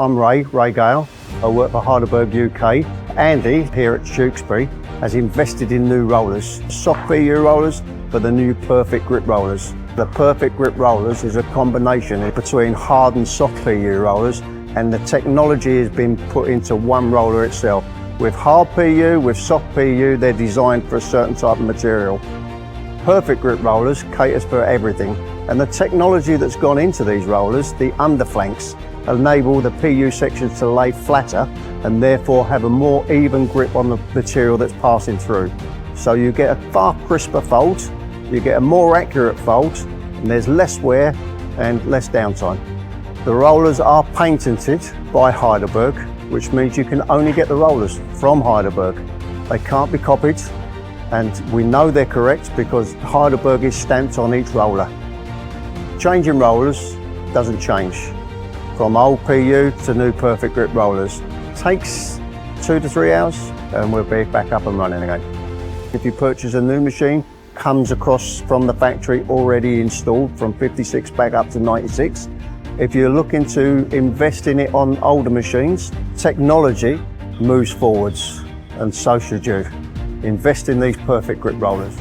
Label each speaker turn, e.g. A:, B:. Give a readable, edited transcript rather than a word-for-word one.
A: I'm Ray Gale. I work for Heidelberg UK. Andy here at Tewkesbury has invested in new rollers, soft PU rollers for the new Perfect Grip rollers. The Perfect Grip rollers is a combination between hard and soft PU rollers, and the technology has been put into one roller itself. With hard PU, with soft PU, they're designed for a certain type of material. Perfect Grip rollers caters for everything, and the technology that's gone into these rollers, the underflanks, enable the PU sections to lay flatter and therefore have a more even grip on the material that's passing through. So you get a far crisper fold, you get a more accurate fold, and there's less wear and less downtime. The rollers are patented by Heidelberg, which means you can only get the rollers from Heidelberg. They can't be copied, and we know they're correct because Heidelberg is stamped on each roller. Changing rollers doesn't change. From old PU to new Perfect Grip rollers. Takes 2 to 3 hours and we'll be back up and running again. If you purchase a new machine, comes across from the factory already installed from 56 back up to 96. If you're looking to invest in it on older machines, technology moves forwards, and so should you. Invest in these Perfect Grip rollers.